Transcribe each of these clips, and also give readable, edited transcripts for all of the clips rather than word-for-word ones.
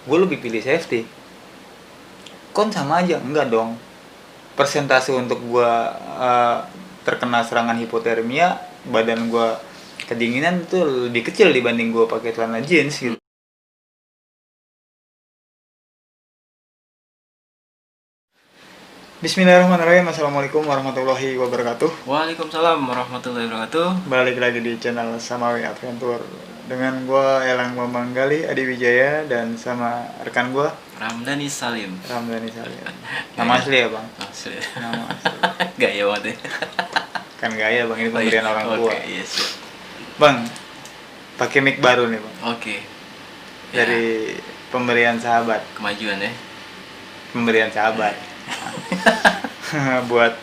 gue lebih pilih safety. Kon sama aja, enggak dong. Persentase untuk gue terkena serangan hipotermia, badan gue kedinginan itu lebih kecil dibanding gue pakai celana jeans gitu. Bismillahirrahmanirrahim. Assalamualaikum warahmatullahi wabarakatuh. Waalaikumsalam warahmatullahi wabarakatuh. Balik lagi di channel Samawi Adventure dengan gue Elang Bambang Gali Adi Wijaya dan sama rekan gue Ramdhani Salim. Ramdhani Salim. Nama asli ya bang? Asli. Nama asli. Gaya banget ya. Kan gaya bang, ini pemberian orang tua. Oke, yes. Bang, pakai mic baru nih bang. Oke. Dari pemberian sahabat. Kemajuan ya. Pemberian sahabat. Buat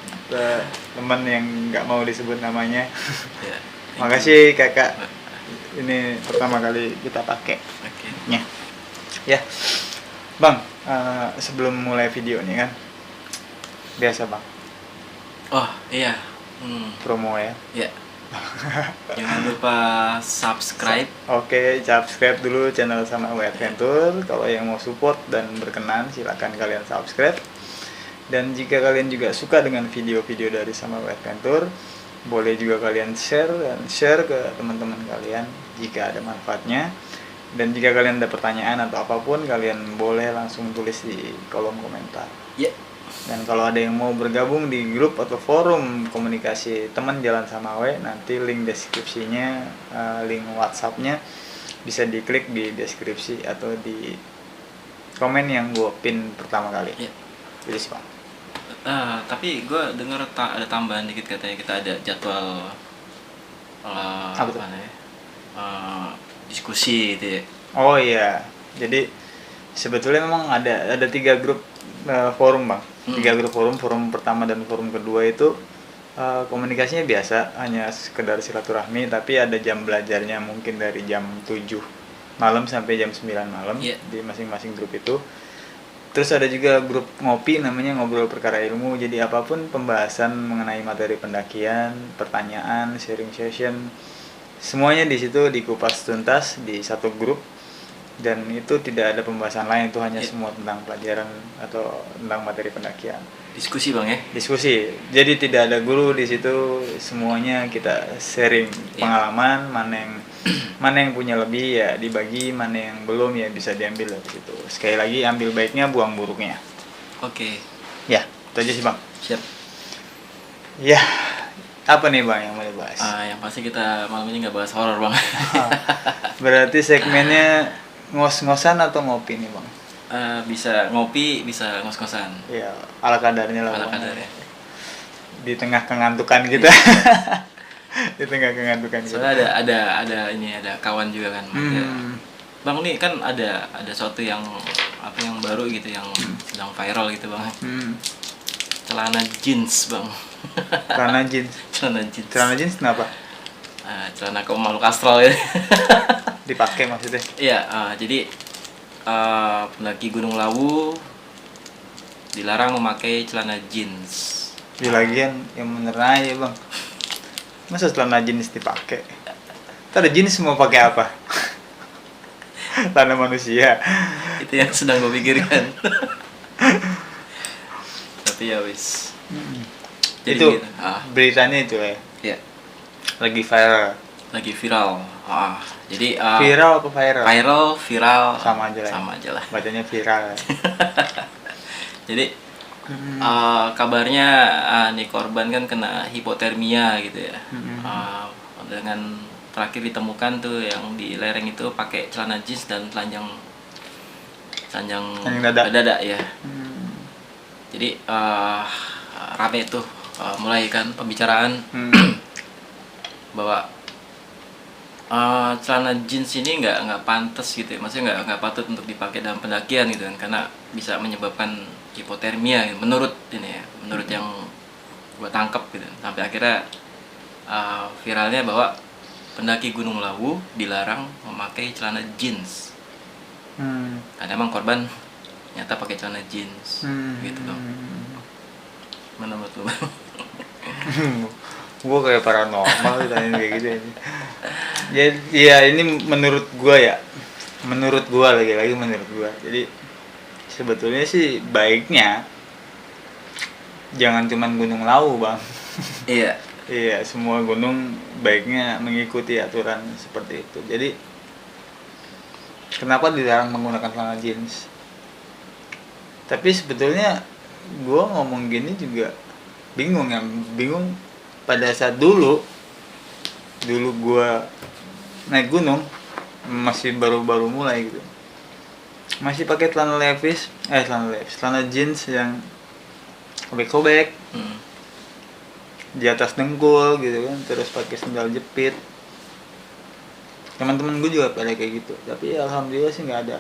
teman yang nggak mau disebut namanya. Ya. Makasih kakak. Ini pertama kali kita pakai. Oke. Ya, bang. Sebelum mulai video nih kan, biasa bang. Oh iya. Promo ya. Ya. Jangan lupa subscribe. Oke, subscribe dulu channel Samawi Adventure. Kalau yang mau support dan berkenan, silakan kalian subscribe. Dan jika kalian juga suka dengan video-video dari Samawi Adventure, boleh juga kalian share ke teman-teman kalian jika ada manfaatnya. Dan jika kalian ada pertanyaan atau apapun, kalian boleh langsung tulis di kolom komentar. Ya. Dan kalau ada yang mau bergabung di grup atau forum komunikasi teman Jalan Samawe, nanti link deskripsinya, link WhatsApp-nya bisa diklik di deskripsi atau di komen yang gue pin pertama kali. Ya. Jadi sih bang. Tapi gue dengar ada tambahan dikit, katanya kita ada jadwal Apa tuh? diskusi gitu ya. Oh iya, jadi sebetulnya memang ada 3 grup forum bang. 3 grup forum pertama dan forum kedua itu komunikasinya biasa, hanya sekedar silaturahmi, tapi ada jam belajarnya mungkin dari jam 7 malam sampai jam 9 malam. Yeah. Di masing-masing grup itu. Terus ada juga grup ngopi, namanya ngobrol perkara ilmu. Jadi apapun pembahasan mengenai materi pendakian, pertanyaan, sharing session, semuanya di situ dikupas tuntas di satu grup. Dan itu tidak ada pembahasan lain, itu hanya semua tentang pelajaran atau tentang materi pendakian. Diskusi bang ya. Diskusi. Jadi tidak ada guru di situ, semuanya kita sharing pengalaman, mana yang punya lebih ya dibagi, mana yang belum ya bisa diambil dari situ. Sekali lagi, ambil baiknya, buang buruknya. Oke. Ya, itu aja sih bang. Siap. Ya, apa nih bang yang mau dibahas? Yang pasti kita malam ini nggak bahas horor bang. Berarti segmennya ngos-ngosan atau ngopi nih bang? Bisa ngopi, bisa ngos-ngosan. Ya, ala kadarnya lah. Ala kadarnya. Di tengah kengantukan kita. Di tengah kengantukan kita. Soalnya ada kawan juga kan. Bang, nih kan ada sesuatu yang baru gitu, yang sedang viral gitu bang. Celana jeans bang. Celana jeans. Celana jeans kenapa? Celana kaum makhluk astral ya. Dipakai maksudnya? Iya, jadi pendaki Gunung Lawu dilarang memakai celana jeans. Di lagian yang bener aja bang. Masa celana jeans dipakai? Ntar jeans mau pakai apa? Tanah manusia. Itu yang sedang gue pikirkan. Tapi ya wis. Jadi itu gitu. Beritanya itu ya. Iya. Lagi viral. Jadi viral apa viral? Viral. Sama aja lah. Bacanya viral. Jadi kabarnya nih korban kan kena hipotermia gitu ya. Dengan terakhir ditemukan tuh yang di lereng itu pakai celana jeans dan telanjang dada ya. Jadi rame tuh mulai kan pembicaraan bahwa celana jeans ini nggak pantas gitu ya, maksudnya nggak patut untuk dipakai dalam pendakian gitu kan, karena bisa menyebabkan hipotermia gitu, menurut yang gue tangkap gitu. Sampai akhirnya viralnya bahwa pendaki Gunung Lawu dilarang memakai celana jeans. Karena emang korban nyata pakai celana jeans gitu dong. Mana menurut lu bang? Gue kayak paranormal ditanya kayak gitu. Jadi ya ini menurut gue ya, menurut gua, lagi-lagi menurut gua, jadi sebetulnya sih baiknya jangan cuman Gunung Lawu bang. Iya. Iya, semua gunung baiknya mengikuti aturan seperti itu. Jadi kenapa dilarang menggunakan celana jeans? Tapi sebetulnya gua ngomong gini juga bingung pada saat dulu gua naik gunung, masih baru-baru mulai gitu, masih pakai celana jeans yang sobek-sobek di atas dengkul gitu kan, terus pakai sendal jepit. Teman-teman gue juga pada kayak gitu, tapi ya alhamdulillah sih nggak ada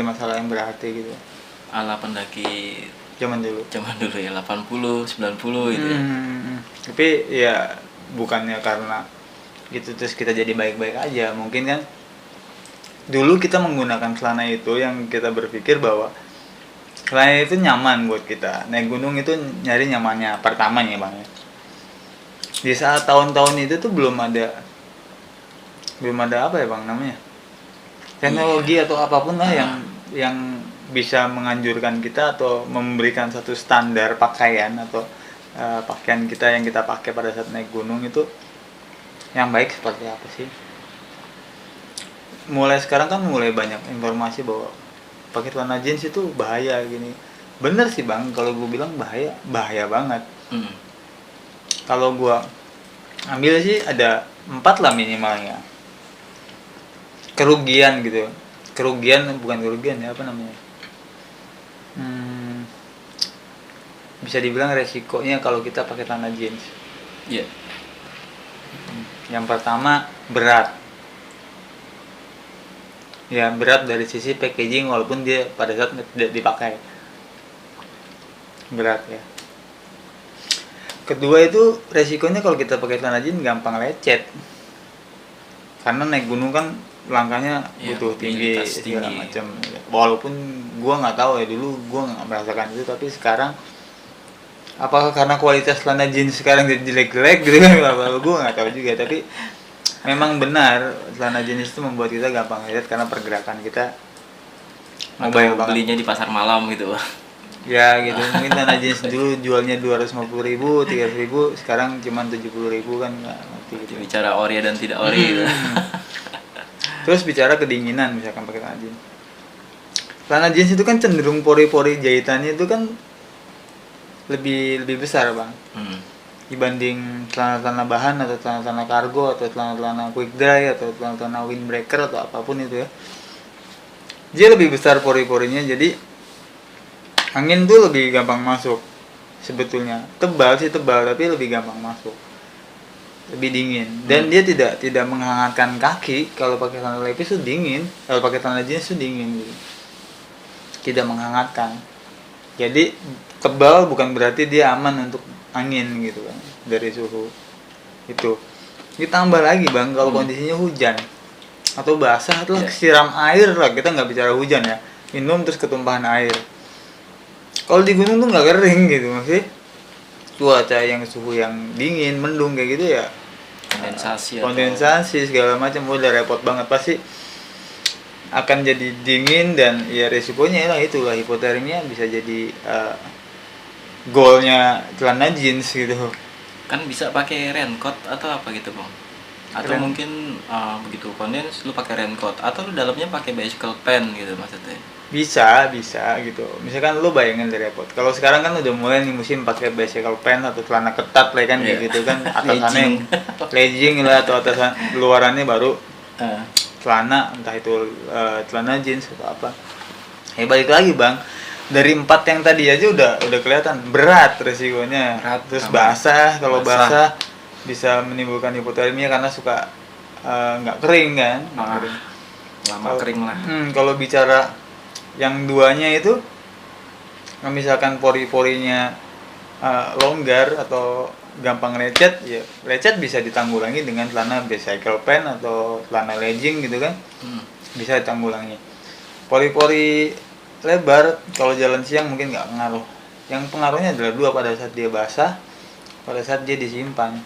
masalah yang berarti gitu Ala pendaki zaman dulu ya 80 90 gitu ya. Tapi ya bukannya karena gitu terus kita jadi baik-baik aja. Mungkin kan dulu kita menggunakan celana itu yang kita berpikir bahwa celana itu nyaman buat kita. Naik gunung itu nyari nyamannya pertamanya bang ya. Di saat tahun-tahun itu tuh belum ada apa ya bang namanya, teknologi atau apapun lah yang bisa menganjurkan kita atau memberikan satu standar pakaian atau pakaian kita yang kita pakai pada saat naik gunung itu yang baik seperti apa sih. Mulai sekarang kan mulai banyak informasi bahwa pakai celana jeans itu bahaya gini. Bener sih bang, kalau gue bilang bahaya banget. Kalau gue ambil sih ada 4 lah minimalnya kerugian gitu. Bukan kerugian ya, apa namanya, bisa dibilang resikonya kalau kita pakai celana jeans. Iya. Yang pertama berat. Ya berat dari sisi packaging, walaupun dia pada saat tidak dipakai berat ya. Kedua itu resikonya kalau kita pakai celana jeans gampang lecet, karena naik gunung kan langkahnya butuh tinggi segala macam. Walaupun gua nggak tahu ya, dulu gua nggak merasakan itu, tapi sekarang apakah karena kualitas celana jeans sekarang jadi jelek-jelek gitu kan, gua nggak tahu juga. Tapi memang benar celana jeans itu membuat kita gampang lecet karena pergerakan kita mobile banget. Belinya di pasar malam gitu. Ya gitu, mungkin celana jeans dulu jualnya 250.000, 300.000, sekarang cuma 70.000 kan, nggak ngerti gitu. Bicara ori dan tidak ori gitu. Terus bicara kedinginan, misalkan pakai celana jeans. Celana jeans itu kan cenderung pori-pori jahitannya itu kan lebih besar bang, dibanding celana-celana bahan atau celana-celana kargo atau celana-celana quick dry atau celana-celana windbreaker atau apapun itu ya. Dia lebih besar pori-porinya, jadi angin tuh lebih gampang masuk sebetulnya. Tebal tapi lebih gampang masuk, lebih dingin. Dan dia tidak menghangatkan kaki. Kalau pakai celana levis tuh dingin, kalau pakai celana jeans tuh dingin gitu, tidak menghangatkan. Jadi tebal bukan berarti dia aman untuk angin gitu kan, dari suhu itu. Ditambah lagi bang, kalau kondisinya hujan atau basah atau kesiram air lah, kita nggak bicara hujan ya, minum terus ketumpahan air. Kalau di gunung tuh nggak kering gitu, masih cuaca yang suhu yang dingin, mendung kayak gitu ya, kondensasi segala macam, udah repot banget, pasti akan jadi dingin. Dan ya resikonya lah itulah hipotermia, bisa jadi goalnya celana jeans gitu. Kan bisa pakai raincoat atau apa gitu bang, atau mungkin begitu kondens lu pakai raincoat atau lu dalamnya pakai bicycle pant gitu maksudnya. Bisa gitu. Misalkan lu bayangin dari repot. Kalau sekarang kan udah mulai nih musim pakai bicycle pant atau celana ketat lah kan, kayak gitu kan, atasannya legging lah atau atasan luarannya baru celana, entah itu celana jeans atau apa. Ya balik lagi bang, dari 4 yang tadi aja udah kelihatan berat resikonya. Terus basah, kalau basah bisa menimbulkan hipotermia karena suka nggak kering kan, lama kering lah. Kalau bicara yang duanya itu, misalkan pori-porinya longgar atau gampang lecet, ya lecet bisa ditanggulangi dengan celana bicycle pant atau celana legging gitu kan, bisa ditanggulangi. Pori-pori lebar kalau jalan siang mungkin nggak pengaruh. Yang pengaruhnya adalah dua, pada saat dia basah, pada saat dia disimpan,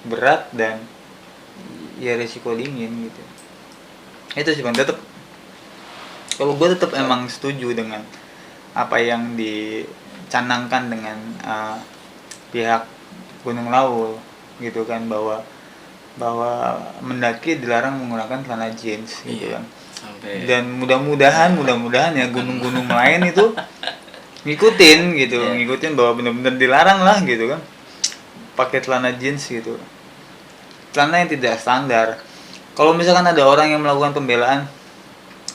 berat, dan ya risiko dingin gitu. Itu sih bang, tetap kalau gue tetap emang setuju dengan apa yang dicanangkan dengan pihak Gunung Lawu gitu kan, bahwa mendaki dilarang menggunakan celana jeans gitu kan. Sampai Dan mudah-mudahan ya gunung-gunung lain itu ngikutin gitu, ngikutin bahwa benar-benar dilarang lah gitu kan pakai celana jeans gitu, celana yang tidak standar. Kalau misalkan ada orang yang melakukan pembelaan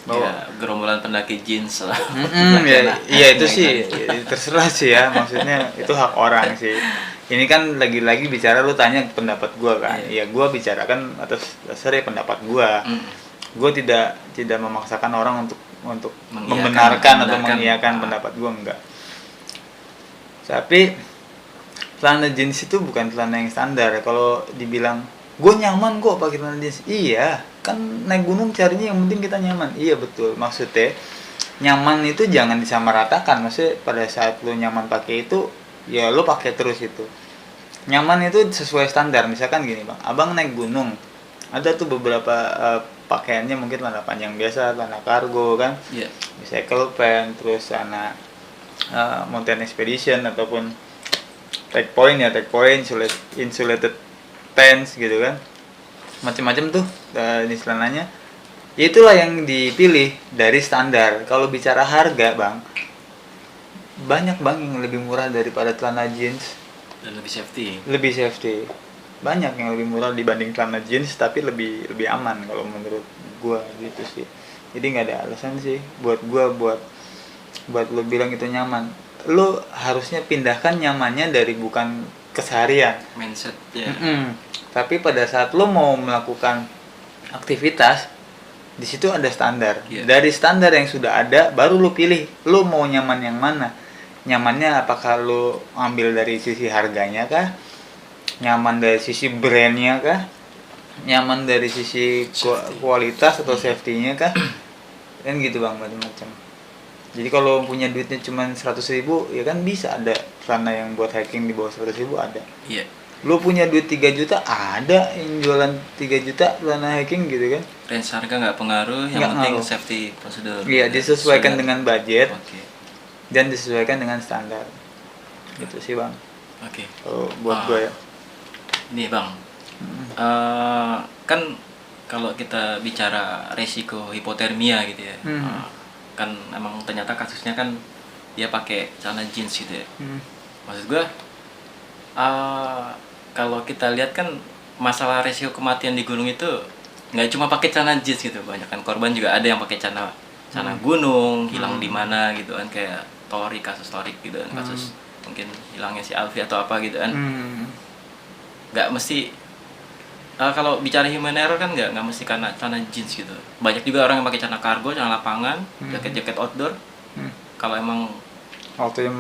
bahwa gerombolan pendaki jeans lah. Iya itu sih terserah sih ya, maksudnya itu hak orang sih. Ini kan lagi-lagi bicara, lu tanya pendapat gua kan. Ya gua bicarakan atas dasar ya pendapat gua. Gua tidak memaksakan orang untuk membenarkan atau mengiyakan pendapat gua, enggak. Tapi celana jeans itu bukan celana yang standar. Kalau dibilang gue nyaman kok pakai celana jeans, iya kan naik gunung carinya yang penting kita nyaman. Iya betul, maksudnya nyaman itu jangan disamaratakan. Maksudnya pada saat lu nyaman pakai itu ya lu pakai terus itu. Nyaman itu sesuai standar. Misalkan gini bang, abang naik gunung, ada tuh beberapa pakaiannya mungkin celana panjang biasa, celana kargo kan, cycle pant, terus celana mountain expedition ataupun tag point, insulated pants gitu kan, macam-macam tuh ini celananya. Ya itulah yang dipilih dari standar. Kalau bicara harga bang, banyak bang yang lebih murah daripada celana jeans dan lebih safety. Banyak yang lebih murah dibanding celana jeans tapi lebih aman kalau menurut gua gitu sih. Jadi nggak ada alasan sih buat gua buat lo bilang itu nyaman. Lo harusnya pindahkan nyamannya dari bukan keseharian mindset tapi pada saat lo mau melakukan aktivitas, di situ ada standar. Dari standar yang sudah ada baru lo pilih lo mau nyaman yang mana. Nyamannya apakah lo ambil dari sisi harganya kah, nyaman dari sisi brandnya kah, nyaman dari sisi kualitas atau safety-nya kah, kan gitu bang, macam-macam. Jadi kalau punya duitnya cuma 100.000 ya kan bisa ada celana yang buat hiking di bawah 100.000 ada. Iya. Lu punya duit 3 juta ada yang jualan 3 juta celana hiking gitu kan. Range harga nggak pengaruh, yang penting safety prosedur. Iya, disesuaikan dengan budget. Dan disesuaikan dengan standar. Gitu sih bang. Kalau buat gue ya. Nih bang, kan kalau kita bicara resiko hipotermia gitu ya. Kan emang ternyata kasusnya kan dia pakai celana jeans gitu ya. Maksud gue kalau kita lihat kan masalah resiko kematian di gunung itu nggak cuma pakai celana jeans gitu, banyak kan korban juga ada yang pakai celana gunung, hilang di mana gitu kan, kayak kasus Torik gitu kan, kasus mungkin hilangnya si Alfi atau apa gitu kan. Nggak mesti kalau bicara human error kan nggak mesti karena celana jeans gitu. Banyak juga orang yang pakai celana kargo, celana lapangan, jaket outdoor. Kalau emang waktu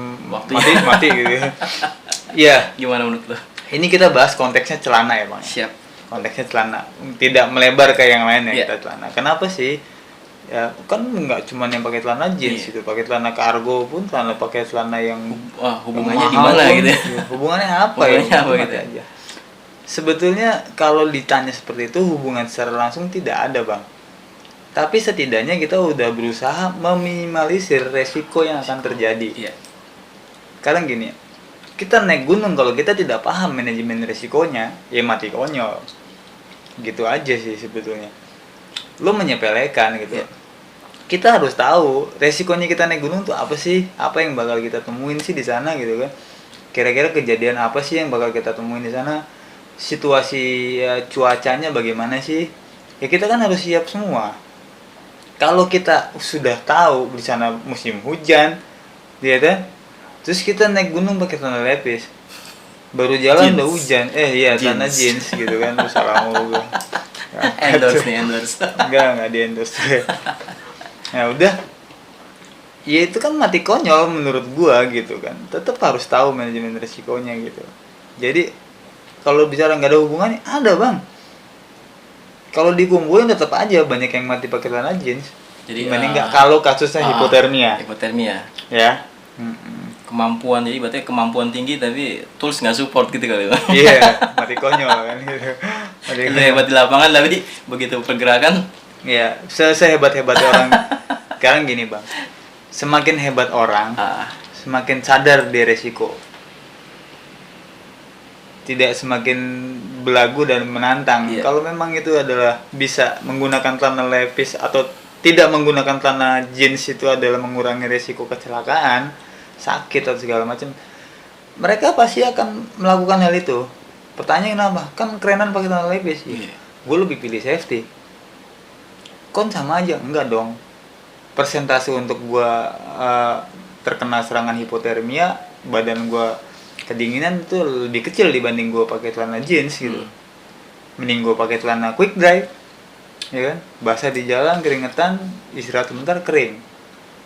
mati gitu. Iya. Gimana menurut lo? Ini kita bahas konteksnya celana ya bang. Siap. Konteksnya celana, tidak melebar ke yang lain ya kita celana. Kenapa sih? Ya kan nggak cuma yang pakai celana jeans gitu, pakai celana kargo pun, pakai celana yang hubungannya di mana gitu ya? Hubungannya apa ya? Gitu aja. Sebetulnya kalau ditanya seperti itu hubungan secara langsung tidak ada bang. Tapi setidaknya kita udah berusaha meminimalisir resiko yang akan terjadi. Sekarang gini, kita naik gunung kalau kita tidak paham manajemen resikonya, ya mati konyol. Gitu aja sih sebetulnya. Lo menyepelekan gitu. Kita harus tahu resikonya kita naik gunung tuh apa sih? Apa yang bakal kita temuin sih di sana gitu kan? Kira-kira kejadian apa sih yang bakal kita temuin di sana? Situasi cuacanya bagaimana sih? Ya kita kan harus siap semua. Kalau kita sudah tahu di sana musim hujan, ya kan? Terus kita naik gunung pakai celana lepis, baru jalan udah hujan, celana jeans gitu kan, terus salah ngomong. Endorse. Enggak di endorse. Ya udah, ya itu kan mati konyol menurut gua gitu kan. Tetap harus tahu manajemen risikonya gitu. Jadi kalau bicara nggak ada hubungannya, ada bang. Kalau dikumpulin tetap aja banyak yang mati pakai celana jeans. Jadi nggak kalau kasusnya hipotermia. Ya. Kemampuan, jadi berarti kemampuan tinggi tapi tools nggak support gitu kali bang. Iya, mati konyol kan gitu. Itu hebat di lapangan tapi begitu pergerakan Ya, sehebat-hebat orang. Sekarang gini bang, semakin hebat orang, semakin sadar dia resiko. Tidak semakin belagu dan menantang. Iya. Kalau memang itu adalah bisa menggunakan celana levis atau tidak menggunakan celana jeans itu adalah mengurangi resiko kecelakaan, sakit atau segala macam, mereka pasti akan melakukan hal itu. Pertanyaan kenapa? Kan kerenan pakai celana levis. Iya. Gue lebih pilih safety. Kon sama aja, enggak dong. Persentase untuk gua terkena serangan hipotermia, badan gua kedinginan itu lebih kecil dibanding gua pakai celana jeans gitu. Mending gua pakai celana quick dry, ya kan? Basah di jalan, keringetan, istirahat sebentar kering,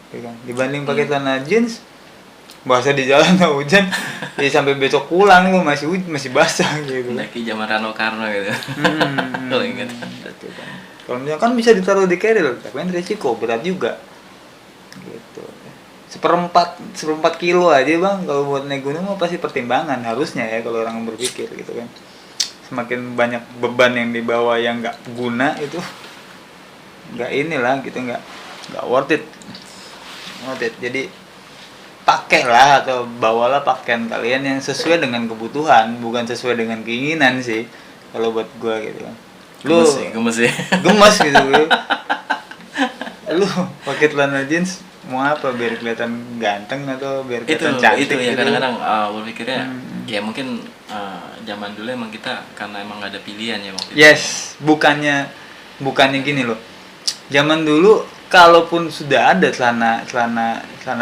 ya kan? Dibanding pakai celana jeans, basah di jalan atau hujan, ya sampai besok pulang gua masih basah gitu. Mendaki zaman Rano Karno gitu. Kalau ingat. Gitu kan. Kalau misalkan bisa ditaruh di carrier, tapi kan resiko berat juga. Gitu. Seperempat kilo aja bang, kalau buat naik gunung mah pasti pertimbangan harusnya ya kalau orang berpikir gitu kan. Semakin banyak beban yang dibawa yang nggak guna itu, nggak inilah gitu, nggak worth it. Jadi pakailah atau bawalah pakaian kalian yang sesuai dengan kebutuhan, bukan sesuai dengan keinginan sih. Kalau buat gua gitu kan. Gemes sih. Gemes gitu lu pakai celana jeans mau apa, biar kelihatan ganteng atau biar kelihatan cantik itu ya gitu. kadang-kadang berpikirnya ya mungkin zaman dulu emang kita karena emang nggak ada pilihan ya waktu itu. Yes, bukannya gini loh, zaman dulu kalaupun sudah ada celana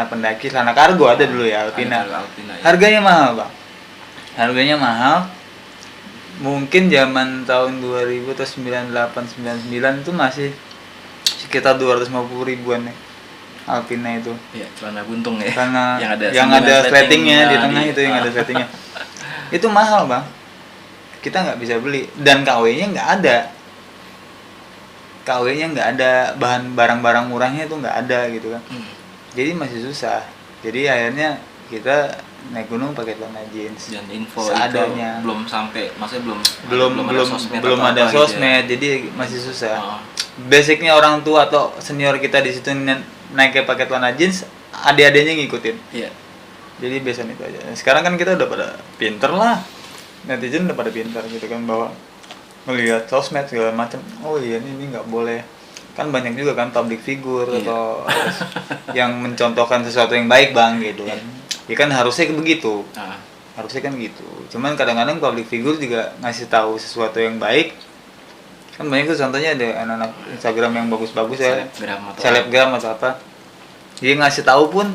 pendaki, celana kargo ada dulu ya, Alpina Ya. Harganya mahal bang, mungkin zaman tahun 2000 atau 98 99 itu masih sekitar 250 ribuan ya Alpina itu. Iya, celana buntung ya. Karena yang ada sletingnya di tengah itu yang ada sletingnya. Itu mahal bang, kita nggak bisa beli dan KW-nya nggak ada, bahan barang-barang murahnya itu nggak ada gitu kan. Jadi masih susah. Jadi akhirnya kita naik gunung pakai celana jeans dan info seadanya. Itu belum sampai, maksudnya belum ada sosmed gitu ya. Jadi masih susah. Basicnya orang tua atau senior kita di situ naiknya pakai celana jeans, adik-adiknya ngikutin. Iya. Jadi biasanya itu aja. Sekarang kan kita udah pada pinter lah, netizen udah pada pinter gitu kan, bahwa melihat sosmed segala macam. Oh iya ini nggak boleh. Kan banyak juga kan public figure atau yang mencontohkan sesuatu yang baik bang gitu kan. Ya kan harusnya begitu. Harusnya kan gitu. Cuman kadang-kadang public figure juga ngasih tahu sesuatu yang baik. Kan banyak tuh contohnya ada anak-anak Instagram yang bagus-bagus ya. Selebgram atau apa. Dia ngasih tahu pun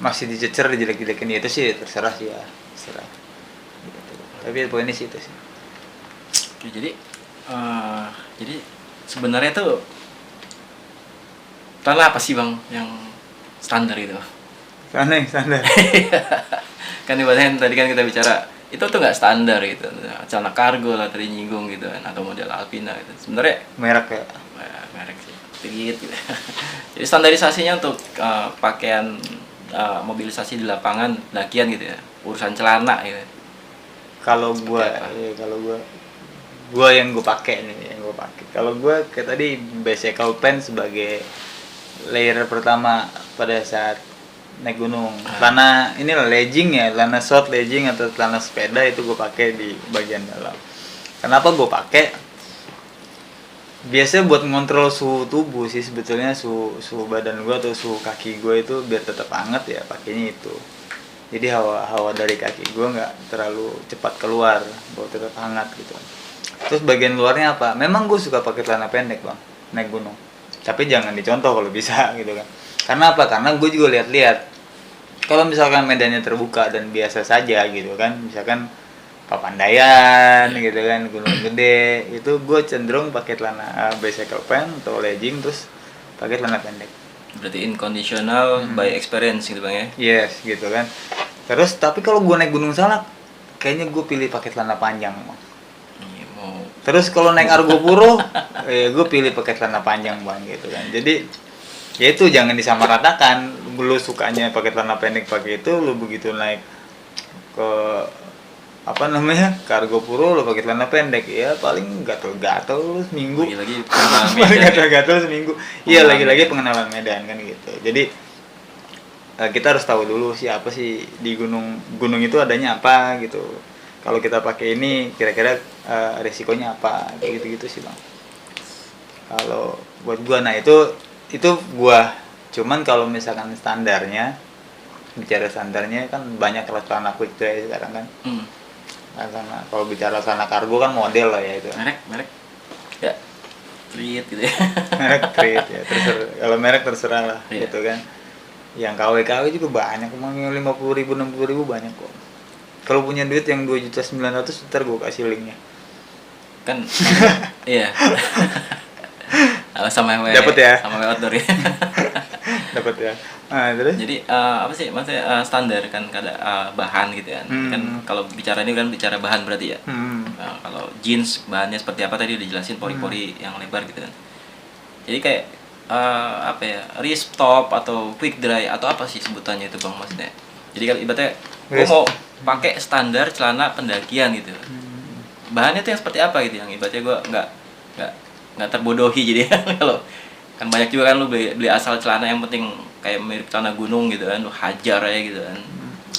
masih dicecer, dijelek-jelekin, itu sih terserah sih ya. Terserah. Gitu. Tapi poinnya sih itu sih. Oke, jadi sebenarnya tuh tanah apa sih bang yang standar itu? Standar. Kan ibaratnya tadi kan kita bicara itu tuh nggak standar gitu, celana kargo lah tadi nyinggung gitu kan, atau model Alpina gitu. Sebenarnya merek ya? Merek sih, sedikit gitu. Jadi standarisasinya untuk pakaian mobilisasi di lapangan pendakian gitu ya, urusan celana gitu. Kalau gua yang gue pakai nih, kalau gua kayak tadi bicycle pants sebagai layer pertama pada saat naik gunung. Celana ini legging ya, celana short legging atau celana sepeda itu gue pakai di bagian dalam. Kenapa gue pakai? Biasanya buat ngontrol suhu tubuh sih sebetulnya, suhu badan gue atau suhu kaki gue itu biar tetap hangat ya, pakainya itu. Jadi hawa dari kaki gue nggak terlalu cepat keluar, buat tetap hangat gitu. Terus bagian luarnya apa? Memang gue suka pakai celana pendek bang, naik gunung. Tapi jangan dicontoh kalau bisa gitu kan. Karena apa? Karena gue juga lihat-lihat. Kalau misalkan medannya terbuka dan biasa saja gitu kan, misalkan Papandayan gitu kan, gunung gede, itu gue cenderung pakai celana bicycle pants atau legging terus pakai celana pendek. Berarti inconditional by experience gitu bang ya? Yes gitu kan. Terus tapi kalau gue naik Gunung Salak, kayaknya gue pilih pakai celana panjang. Terus kalau naik Argopuro, gue pilih pakai celana panjang bang gitu kan. Jadi ya itu jangan disamaratakan. Lu sukanya pakai celana pendek pakai itu, lu begitu naik ke apa namanya, kargo puro lo pakai celana pendek ya paling gatel-gatel lu seminggu. Lagi-lagi pengenalan Paling Medan. gatel-gatel seminggu. Iya, lagi-lagi pengenalan Medan kan gitu. Jadi kita harus tahu dulu siapa sih di gunung itu adanya apa gitu. Kalau kita pakai ini kira-kira resikonya apa, kayak gitu-gitu sih bang. Kalau buat gua, nah itu gua. Cuman kalau misalkan bicara standarnya kan banyak lah celana quick dry sekarang kan. Karena kalau bicara celana kargo kan model lah ya itu. Merek ya Treat gitu ya. Merek Treat ya, kalau merek terserah lah gitu kan. Yang KW juga banyak, emang 50.000 60.000 banyak kok. Kalau punya duit yang 2.900.000 ntar gue kasih linknya Kan iya. Sama dapat ya, sama outdoor ya. dapat ya. Nah, terus Jadi apa sih maksudnya standar kan kada bahan gitu kan. Kan kalau bicara ini kan bicara bahan berarti ya. Kalau jeans bahannya seperti apa tadi udah jelasin, pori-pori yang lebar gitu kan. Jadi kayak apa ya, wrist top atau quick dry atau apa sih sebutannya itu bang maksudnya. Jadi kalau ibaratnya gue mau pakai standar celana pendakian gitu, bahannya tuh yang seperti apa gitu, yang ibaratnya gue nggak terbodohi jadi kalau kan banyak juga kan lu beli asal celana yang penting kayak mirip celana gunung gitu kan, lu hajar aja gitu kan.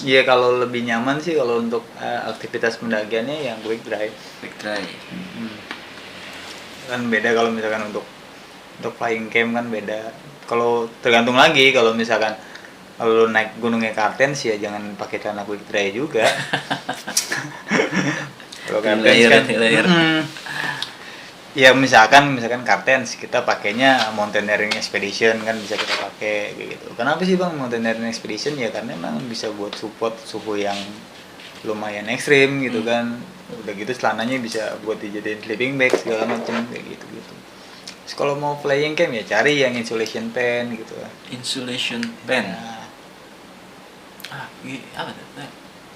Iya, kalau lebih nyaman sih kalau untuk aktivitas pendakiannya yang quick dry. Kan beda kalau misalkan untuk flying camp kan beda. Kalau tergantung lagi, kalau misalkan kalau naik gunungnya Kartens ya jangan pakai celana quick dry juga. Kalau Kartens kan ya misalkan Kartens kita pakainya mountaineering expedition kan bisa kita pakai gitu. Kenapa sih bang mountaineering expedition? Ya karena memang bisa buat support suhu yang lumayan ekstrim gitu kan. Udah gitu celananya bisa buat dijadiin sleeping bag segala macam kayak gitu. Terus kalau mau flying camp ya cari yang insulation pen gitu. Insulation pen. Nah, apa tuh?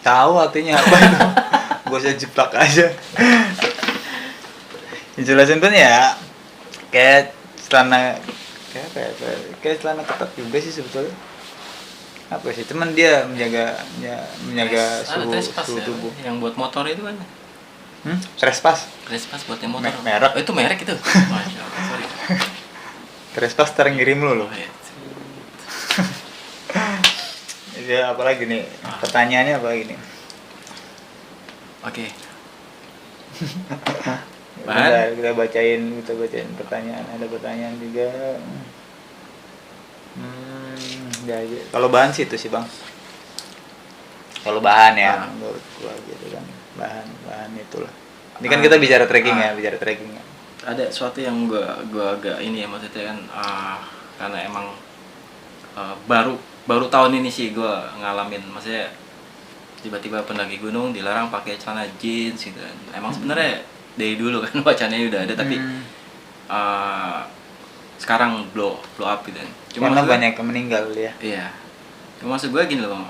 Tahu artinya apa itu? Gue saya jeplak aja. Insulation pen ya kayak celana kayak celana ketat juga sih sebetulnya. Apa sih? Cuman dia menjaga suhu tubuh. Yang buat motor itu kan? Trespass buat yang motor. Merek. Oh, itu merek itu. Masya Allah, sorry. Trespass ngirim lu loh. Oh, iya. Ya apalagi nih? Pertanyaannya apa lagi nih? Oke. Kita bacain pertanyaan. Ada pertanyaan juga. Kalau bahan sih itu sih bang. Kalau bahan ya, menurut gua gitu kan. Bahan itulah. Ini kan kita bicara trekking ya. Ada sesuatu yang gua agak ini ya maksudnya kan karena emang baru tahun ini sih gua ngalamin, maksudnya tiba-tiba pendaki gunung dilarang pakai celana jeans gitu kan. Emang sebenarnya dari dulu kan wacananya udah ada tapi sekarang blow up gitu kan. Cuma banyak yang meninggal ya. Iya. Cuma maksud gue gini loh bang,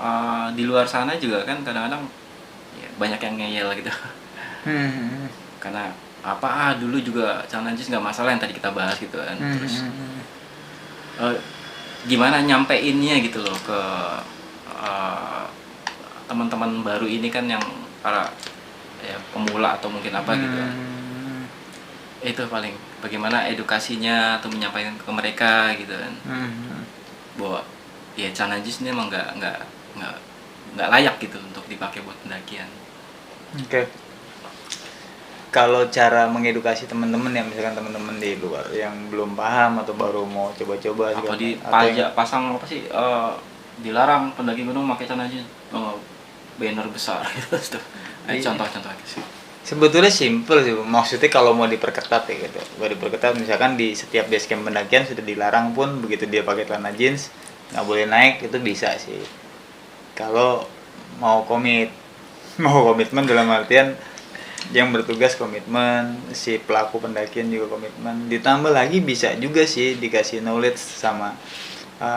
di luar sana juga kan kadang-kadang ya, banyak yang ngeyel gitu. Karena dulu juga celana jeans nggak masalah yang tadi kita bahas gitu kan. Terus gimana nyampeinnya gitu loh ke teman-teman baru ini kan yang para ya pemula atau mungkin apa gitu kan. Itu paling bagaimana edukasinya atau menyampaikan ke mereka gitu kan. Bahwa ya celana jeans ini emang nggak layak gitu untuk dipakai buat pendakian. Oke. Kalau cara mengedukasi teman-teman ya, misalkan teman-teman di luar yang belum paham atau baru mau coba-coba apa pasang apa sih dilarang pendaki gunung pakai celana jeans, banner besar gitu. Contoh-contoh sih. Sebetulnya simple sih, maksudnya kalau mau diperketat ya gitu. Mau diperketat misalkan di setiap base camp pendakian sudah dilarang pun begitu dia pakai celana jeans nggak boleh naik, itu bisa sih. Kalau mau komitmen dalam artian yang bertugas komitmen, si pelaku pendakian juga komitmen. Ditambah lagi bisa juga sih dikasih knowledge sama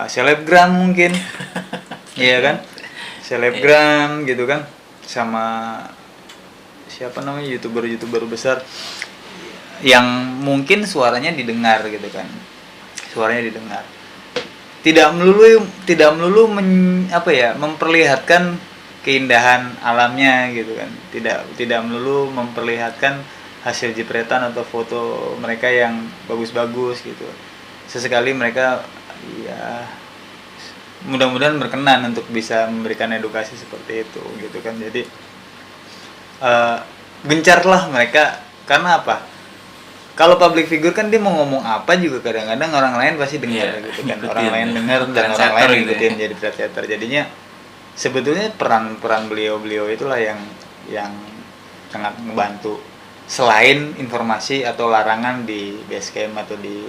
selebgram mungkin. Iya kan? Selebgram gitu kan, sama siapa namanya youtuber besar yang mungkin suaranya didengar gitu kan, tidak melulu memperlihatkan keindahan alamnya gitu kan, tidak melulu memperlihatkan hasil jepretan atau foto mereka yang bagus-bagus gitu. Sesekali mereka ya mudah-mudahan berkenan untuk bisa memberikan edukasi seperti itu gitu kan. Jadi gencarlah mereka, karena apa, kalau public figure kan dia mau ngomong apa juga kadang-kadang orang lain pasti dengar gitu kan, orang lain dengar dan orang lain ngikutin jadi trendsetter. Jadinya sebetulnya peran beliau itulah yang sangat membantu, selain informasi atau larangan di base camp atau di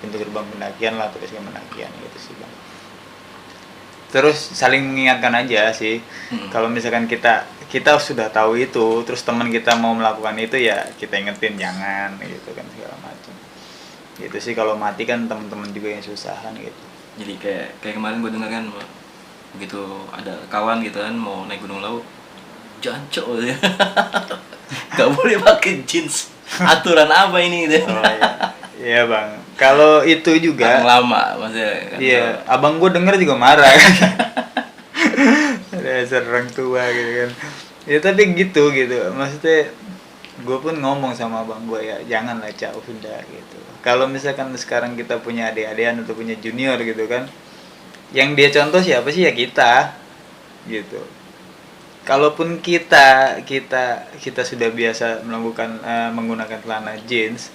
pintu gerbang pendakian lah, atau base camp pendakian gitu sih bang. Terus saling mengingatkan aja sih. Kalau misalkan kita sudah tahu itu, terus teman kita mau melakukan itu, ya kita ingetin jangan gitu kan, segala macam. Gitu sih, kalau mati kan teman-teman juga yang susah kan gitu. Jadi kayak kemarin gue dengar kan, begitu ada kawan gitu kan mau naik Gunung Lawu, jancok ya. Gak boleh pakai jeans. Aturan apa ini gitu. Oh iya. Iya bang, kalau itu juga lama maksudnya kan. Iya, abang gue denger juga marah kan. Dasar orang tua gitu kan. Ya tapi gitu maksudnya gue pun ngomong sama abang gue, ya janganlah Cak, udah gitu. Kalau misalkan sekarang kita punya adik-adikan atau punya junior gitu kan, yang dia contoh siapa sih, ya kita gitu. Kalaupun kita sudah biasa melakukan menggunakan celana jeans,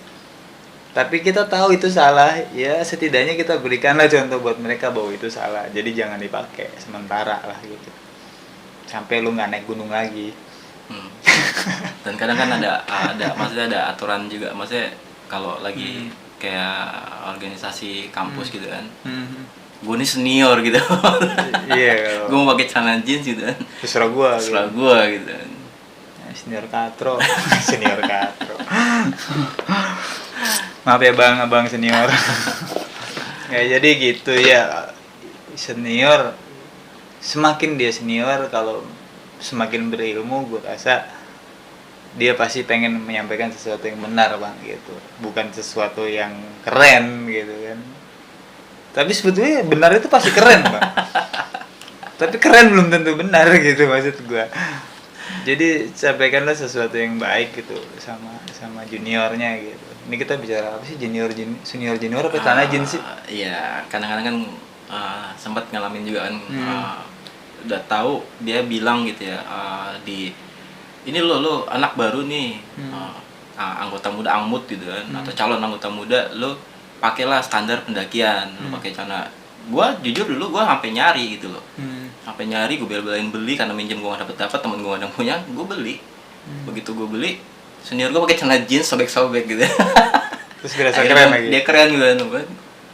tapi kita tahu itu salah, ya setidaknya kita berikanlah contoh buat mereka bahwa itu salah. Jadi jangan dipakai sementara lah gitu, sampai lu nggak naik gunung lagi. Dan kadang kan ada maksudnya ada aturan juga, maksudnya kalau lagi kayak organisasi kampus gitu kan, gue nih senior gitu. Iya. Gue mau pakai celana jeans gitu kan, terserah gue gitu kan. Senior katro. Senior katro. Maaf ya bang, abang senior. Ya jadi gitu ya, senior semakin dia senior, kalau semakin berilmu, gue rasa dia pasti pengen menyampaikan sesuatu yang benar bang gitu, bukan sesuatu yang keren gitu kan. Tapi sebetulnya benar itu pasti keren bang. Tapi keren belum tentu benar gitu maksud gue. Jadi sampaikanlah sesuatu yang baik gitu sama juniornya gitu. Ini kita bicara apa sih, senior junior apa celana jeans sih? Iya, kadang-kadang kan sempat ngalamin juga kan, udah tahu dia bilang gitu ya, di ini lo anak baru nih, anggota muda angmut gitu kan, atau calon anggota muda, lo pakailah standar pendakian, lo pakai celana. Gua jujur dulu gua sampai nyari gitu loh, sampai nyari, gue bela-belain beli karena minjem gue nggak dapet, temen gue nggak ada yang punya, gue beli. Begitu gue beli, senior gue pakai celana jeans sobek-sobek gitu. Terus berasa keren lagi. Dia keren juga,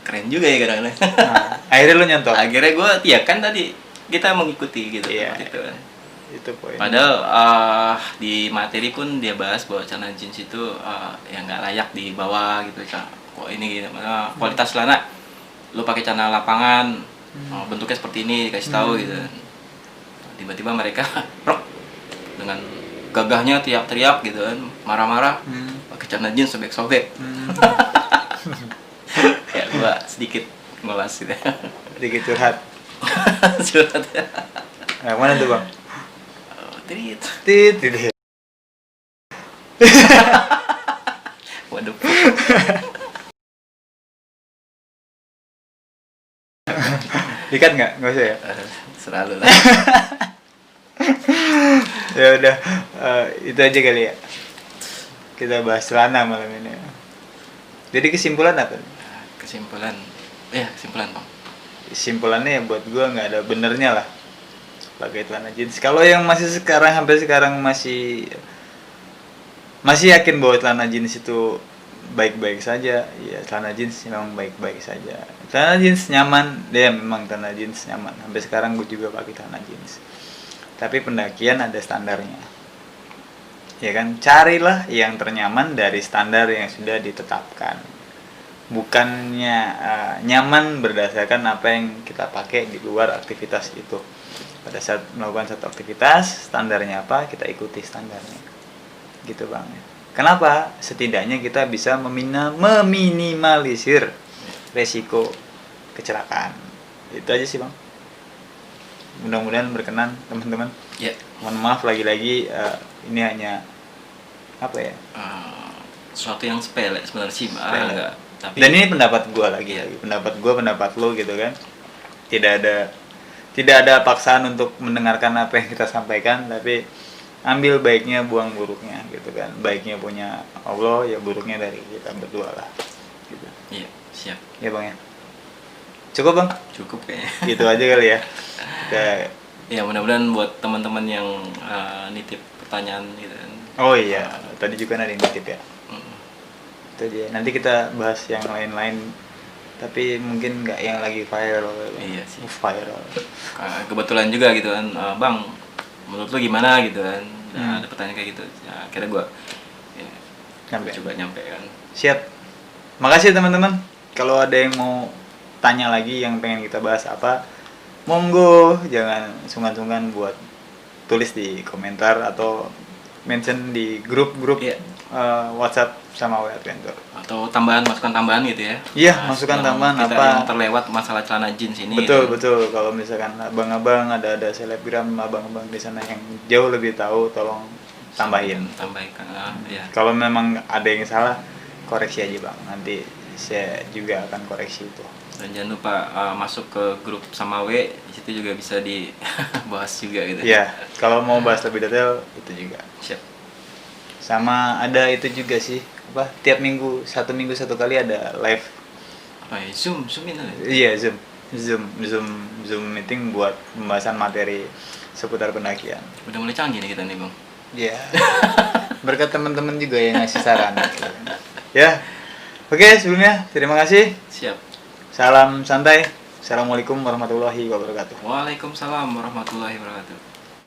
keren juga ya kadang-kadang. Akhirnya lu nyontok. Akhirnya gue, ya kan tadi kita mengikuti gitu. Iya, gitu kan. Itu poin. Padahal di materi pun dia bahas bahwa celana jeans itu yang nggak layak dibawa gitu. Kok ini gitu, kualitas celana, lu pakai celana lapangan, bentuknya seperti ini, dikasih tahu gitu. Tiba-tiba mereka dengan gagahnya teriak-teriak gitu kan, marah-marah, pakai celana jeans sobek-sobek. Ya gua sedikit ngolas gitu. Sedikit curhat. Curhat. Yang mana tuh bang? Tit. Waduh. Dikat nggak? Nggak usah ya? Selalu lah. Ya udah, itu aja kali ya. Kita bahas celana malam ini. Jadi kesimpulan apa? Kesimpulan bang. Kesimpulannya ya buat gue nggak ada benernya lah pakai celana jeans. Kalau yang masih sampai sekarang masih yakin bahwa celana jeans itu baik-baik saja, ya celana jeans memang baik-baik saja. Celana jeans nyaman, dia memang celana jeans nyaman. Sampai sekarang gue juga pakai celana jeans. Tapi pendakian ada standarnya, ya kan? Carilah yang ternyaman dari standar yang sudah ditetapkan, bukannya nyaman berdasarkan apa yang kita pakai di luar aktivitas itu. Pada saat melakukan satu aktivitas, standarnya apa, kita ikuti standarnya, gitu bang. Kenapa? Setidaknya kita bisa meminimalisir resiko kecelakaan. Itu aja sih bang. mudah-mudahan berkenan teman-teman. Ya. Mohon maaf lagi-lagi ini hanya apa ya? Sesuatu yang sepele sebenarnya sih, Sepele. enggak. Tapi Dan ini pendapat gua lagi, pendapat gua, pendapat lo gitu kan. Tidak ada paksaan untuk mendengarkan apa yang kita sampaikan, tapi ambil baiknya, buang buruknya gitu kan. Baiknya punya Allah, ya buruknya dari kita berdua lah. Gitu. Iya, siap. Ya Bang ya. Cukup Bang? Cukup kayaknya. Gitu aja kali ya. Kita... Ya mudah-mudahan buat teman-teman yang nitip pertanyaan gitu kan. Oh iya, tadi juga ada yang nitip ya. Itu aja. Nanti kita bahas yang lain-lain, tapi mungkin nggak yang lagi viral. Iya sih. Viral. Kebetulan juga gitu kan, Bang, menurut lu gimana gitu kan? Ada pertanyaan kayak gitu. Ya, akhirnya gua coba nyampe kan. Siap. Makasih teman-teman. Kalau ada yang mau tanya lagi yang pengen kita bahas apa, monggo, jangan sungkan-sungkan buat tulis di komentar atau mention di grup-grup WhatsApp sama WA Adventure. Atau masukan tambahan gitu ya. Iya, masukan tambahan apa yang terlewat masalah celana jeans ini. Betul, gitu. betul. Kalau misalkan abang-abang ada selebgram abang-abang di sana yang jauh lebih tahu, tolong tambahkan. Ya. Kalau memang ada yang salah, koreksi aja Bang. Nanti saya juga akan koreksi itu. Dan jangan lupa masuk ke grup sama W, di situ juga bisa dibahas juga gitu. Iya, kalau mau bahas lebih detail itu juga. Siap. Sama ada itu juga sih, apa? Tiap minggu, satu minggu satu kali ada live. Apa ya? Zoom ini. Iya, Zoom meeting buat pembahasan materi seputar pendakian. Udah mulai canggih nih kita nih, Bang. Iya. Berkat teman-teman juga yang ngasih saran. Ya. Oke, sebelumnya terima kasih. Siap. Salam santai. Assalamualaikum warahmatullahi wabarakatuh. Waalaikumsalam warahmatullahi wabarakatuh.